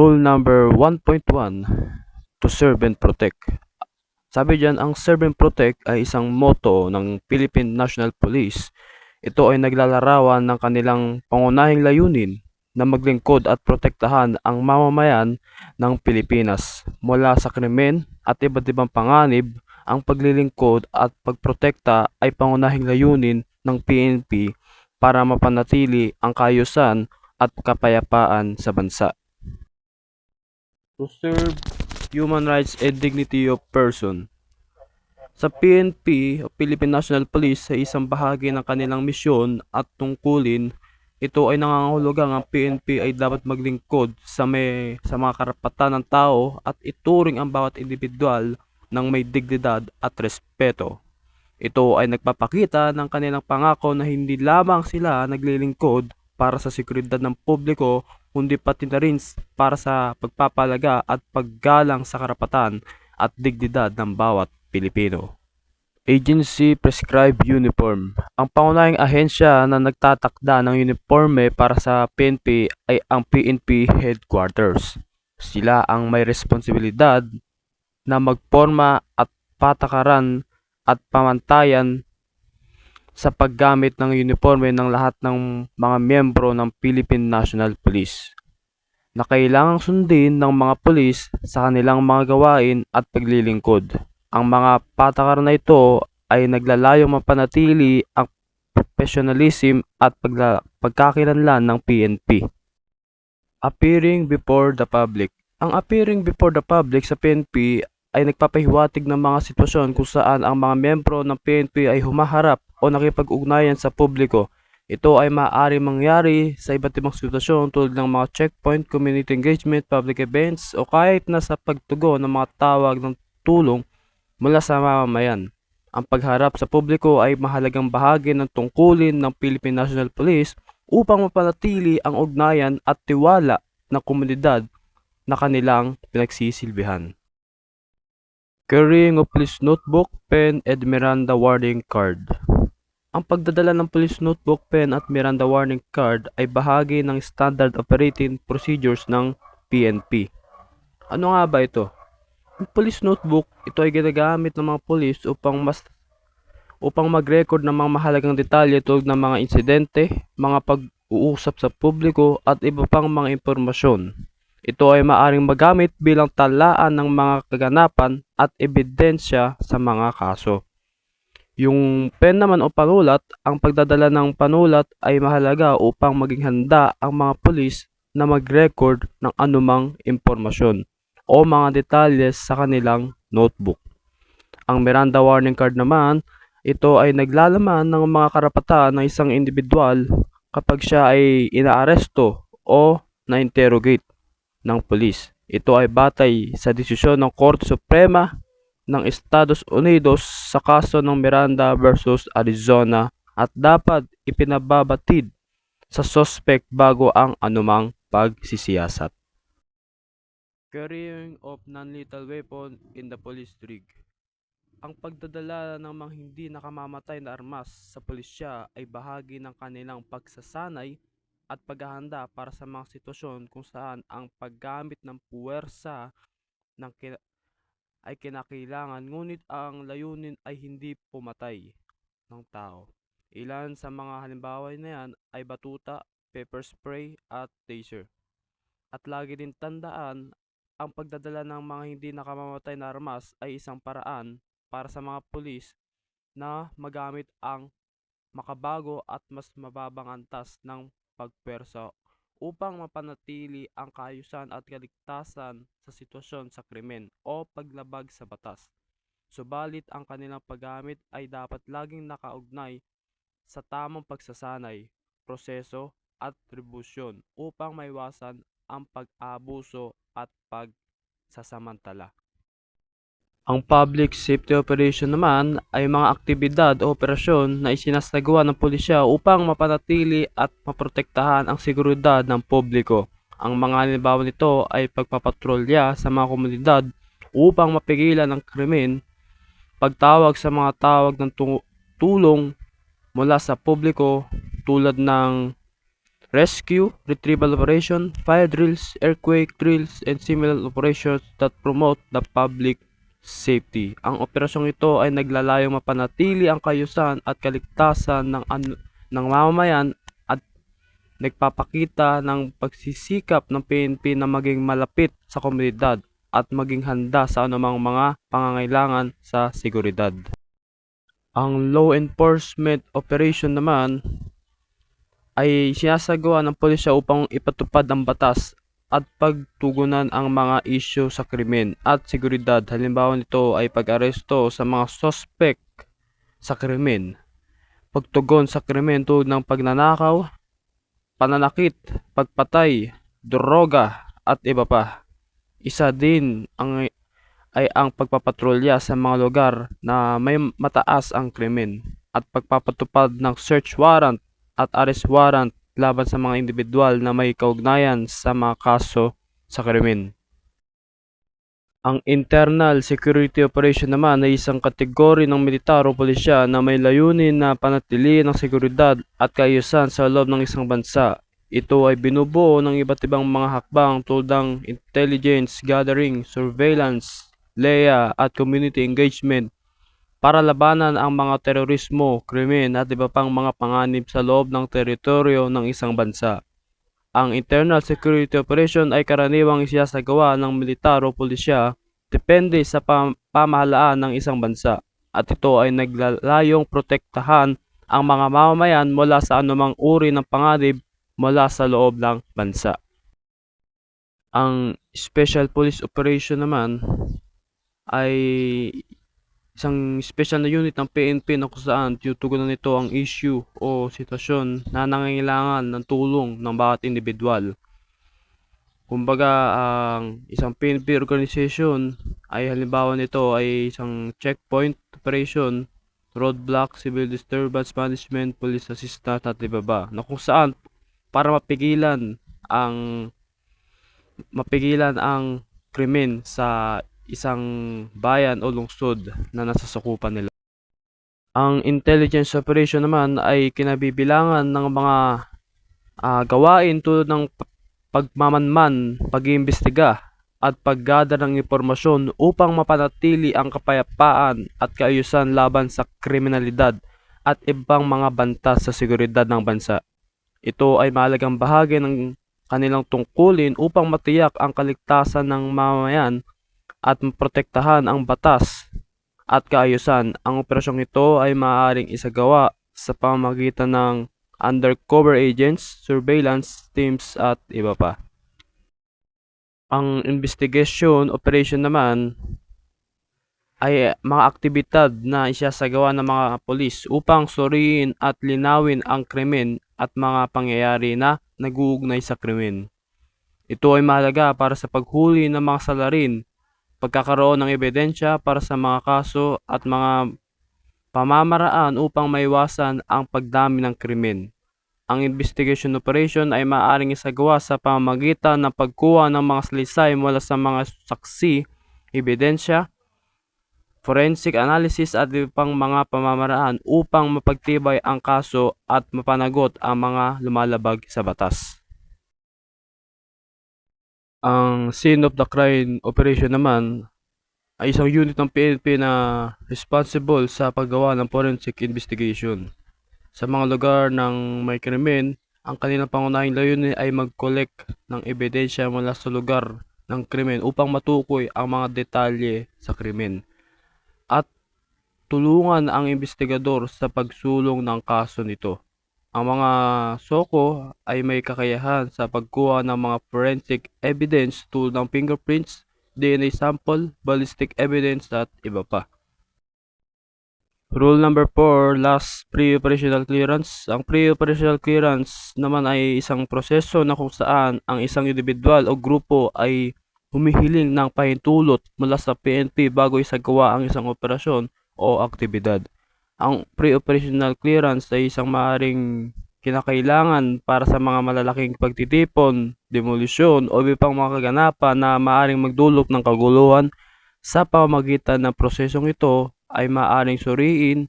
Rule number 1.1, to serve and protect. Sabi diyan, ang serve and protect ay isang motto ng Philippine National Police. Ito ay naglalarawan ng kanilang pangunahing layunin na maglingkod at protektahan ang mamamayan ng Pilipinas mula sa krimen at iba't ibang panganib. Ang paglilingkod at pagprotekta ay pangunahing layunin ng PNP para mapanatili ang kaayusan at kapayapaan sa bansa. To serve human rights and dignity of person. Sa PNP o Philippine National Police sa isang bahagi ng kanilang misyon at tungkulin, ito ay nangangahulugang ang PNP ay dapat maglingkod sa mga karapatan ng tao at ituring ang bawat individual ng may dignidad at respeto. Ito ay nagpapakita ng kanilang pangako na hindi lamang sila naglilingkod para sa seguridad ng publiko, kundi pati na rin para sa pagpapalaga at paggalang sa karapatan at dignidad ng bawat Pilipino. Agency Prescribed Uniform. Ang pangunahing ahensya na nagtatakda ng uniforme para sa PNP ay ang PNP Headquarters. Sila ang may responsibilidad na magporma at patakaran at pamantayan sa paggamit ng uniforme ng lahat ng mga miyembro ng Philippine National Police na kailangang sundin ng mga pulis sa kanilang mga gawain at paglilingkod. Ang mga patakaran na ito ay naglalayong mapanatili ang professionalism at pagkakilanlan ng PNP. Appearing before the public. Ang appearing before the public sa PNP ay nagpapahiwatig ng mga sitwasyon kung saan ang mga miyembro ng PNP ay humaharap o nakipag-ugnayan sa publiko. Ito ay maaaring mangyari sa iba't ibang sitwasyon tulad ng mga checkpoint, community engagement, public events o kahit na sa pagtugon ng mga tawag ng tulong mula sa mamamayan. Ang pagharap sa publiko ay mahalagang bahagi ng tungkulin ng Philippine National Police upang mapanatili ang ugnayan at tiwala ng komunidad na kanilang pinagsisilbihan. Carrying of police notebook, pen, and Miranda warning card. Ang pagdadala ng police notebook, pen at Miranda warning card ay bahagi ng standard operating procedures ng PNP. Ano nga ba ito? Ang police notebook, ito ay ginagamit ng mga pulis upang mag-record ng mga mahalagang detalye tulad ng mga insidente, mga pag-uusap sa publiko at iba pang mga impormasyon. Ito ay maaaring magamit bilang talaan ng mga kaganapan at ebidensya sa mga kaso. Yung pen naman o panulat, ang pagdadala ng panulat ay mahalaga upang maging handa ang mga pulis na mag-record ng anumang impormasyon o mga detalye sa kanilang notebook. Ang Miranda warning card naman, ito ay naglalaman ng mga karapatan ng isang individual kapag siya ay inaaresto o na-interrogate ng pulis. Ito ay batay sa desisyon ng Korte Suprema ng Estados Unidos sa kaso ng Miranda versus Arizona at dapat ipinababatid sa suspect bago ang anumang pagsisiyasat. Carrying of non-lethal weapon in the police rig. Ang pagdadala ng mga hindi nakamamatay na armas sa pulisya ay bahagi ng kanilang pagsasanay at paghahanda para sa mga sitwasyon kung saan ang paggamit ng puwersa ay kinakailangan, ngunit ang layunin ay hindi pumatay ng tao. Ilan sa mga halimbawa na yan ay batuta, pepper spray at taser. At lagi din tandaan, ang pagdadala ng mga hindi nakamamatay na armas ay isang paraan para sa mga pulis na magamit ang makabago at mas mababang antas ng pagpwersa upang mapanatili ang kaayusan at kaligtasan sa sitwasyon sa krimen o paglabag sa batas. Subalit ang kanilang paggamit ay dapat laging nakaugnay sa tamang pagsasanay, proseso at tribusyon upang maiwasan ang pag-abuso at pagsasamantala. Ang public safety operation naman ay mga aktibidad o operasyon na isinasagawa ng pulisya upang mapanatili at maprotektahan ang seguridad ng publiko. Ang mga halimbawa nito ay pagpapatrolya sa mga komunidad upang mapigilan ang krimen, pagtawag sa mga tawag ng tulong mula sa publiko tulad ng rescue, retrieval operation, fire drills, earthquake drills, and similar operations that promote the public safety. Ang operasyong ito ay naglalayong mapanatili ang kaayusan at kaligtasan ng mamamayan at nagpapakita ng pagsisikap ng PNP na maging malapit sa komunidad at maging handa sa anumang mga pangangailangan sa seguridad. Ang law enforcement operation naman ay sinasagawa ng pulisya upang ipatupad ang batas at pagtugunan ang mga isyu sa krimen at seguridad. Halimbawa nito ay pag-aresto sa mga suspect sa krimen, pagtugon sa krimen tulad ng pagnanakaw, pananakit, pagpatay, droga at iba pa. Isa din ay ang pagpapatrolya sa mga lugar na may mataas ang krimen at pagpapatupad ng search warrant at arrest warrant laban sa mga individual na may kaugnayan sa mga kaso sa krimen. Ang internal security operation naman ay isang kategorya ng militar o pulisya na may layunin na panatilihin ang seguridad at kaayusan sa loob ng isang bansa. Ito ay binubuo ng iba't ibang mga hakbang tulad ng intelligence gathering, surveillance, LEA at community engagement para labanan ang mga terorismo, krimen at iba pang mga panganib sa loob ng teritoryo ng isang bansa. Ang internal security operation ay karaniwang isinasagawa ng militar o pulisya depende sa pamahalaan ng isang bansa at ito ay naglalayong protektahan ang mga mamamayan mula sa anumang uri ng panganib mula sa loob ng bansa. Ang special police operation naman ay isang special na unit ng PNP na kung saan tinutugunan nito ang issue o sitwasyon na nangangailangan ng tulong ng bawat individual. Kumbaga, ang isang PNP organization ay halimbawa nito ay isang checkpoint operation, roadblock, civil disturbance management, police assistance at iba ba, na kung saan para mapigilan ang krimen sa isang bayan o lungsod na nasasakupan nila. Ang intelligence operation naman ay kinabibilangan ng mga gawain tulad ng pagmamanman, pag-iimbestiga at paggather ng impormasyon upang mapanatili ang kapayapaan at kaayusan laban sa kriminalidad at ibang mga banta sa seguridad ng bansa. Ito ay mahalagang bahagi ng kanilang tungkulin upang matiyak ang kaligtasan ng mamamayan at maprotektahan ang batas at kaayusan. Ang operasyong ito ay maaaring isagawa sa pamamagitan ng undercover agents, surveillance teams at iba pa. Ang investigation operation naman ay mga aktibidad na isasagawa ng mga polis upang suriin at linawin ang krimen at mga pangyayari na nag-uugnay sa krimen. Ito ay mahalaga para sa paghuli ng mga salarin, pagkakaroon ng ebidensya para sa mga kaso at mga pamamaraan upang maiwasan ang pagdami ng krimen. Ang investigation operation ay maaaring isagawa sa pamamagitan ng pagkuha ng mga salaysay mula sa mga saksi, ebidensya, forensic analysis at iba pang mga pamamaraan upang mapagtibay ang kaso at mapanagot ang mga lumalabag sa batas. Ang scene of the crime operation naman ay isang unit ng PNP na responsible sa paggawa ng forensic investigation. Sa mga lugar ng may krimen, ang kanilang pangunahing layunin ay mag-collect ng ebidensya mula sa lugar ng krimen upang matukoy ang mga detalye sa krimen at tulungan ang investigador sa pagsulong ng kaso nito. Ang mga SOCO ay may kakayahan sa pagkuha ng mga forensic evidence tulad ng fingerprints, DNA sample, ballistic evidence at iba pa. Rule number 4, last pre-operational clearance. Ang pre-operational clearance naman ay isang proseso na kung saan ang isang individual o grupo ay humihiling ng pahintulot mula sa PNP bago isagawa ang isang operasyon o aktibidad. Ang pre-operational clearance ay isang maaaring kinakailangan para sa mga malalaking pagtitipon, demolisyon o iba pang mga kaganapan na maaaring magdulot ng kaguluhan. Sa pamamagitan ng prosesong ito ay maaaring suriin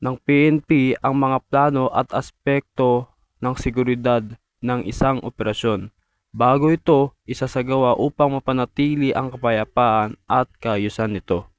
ng PNP ang mga plano at aspekto ng seguridad ng isang operasyon, bago ito isasagawa upang mapanatili ang kapayapaan at kaayusan nito.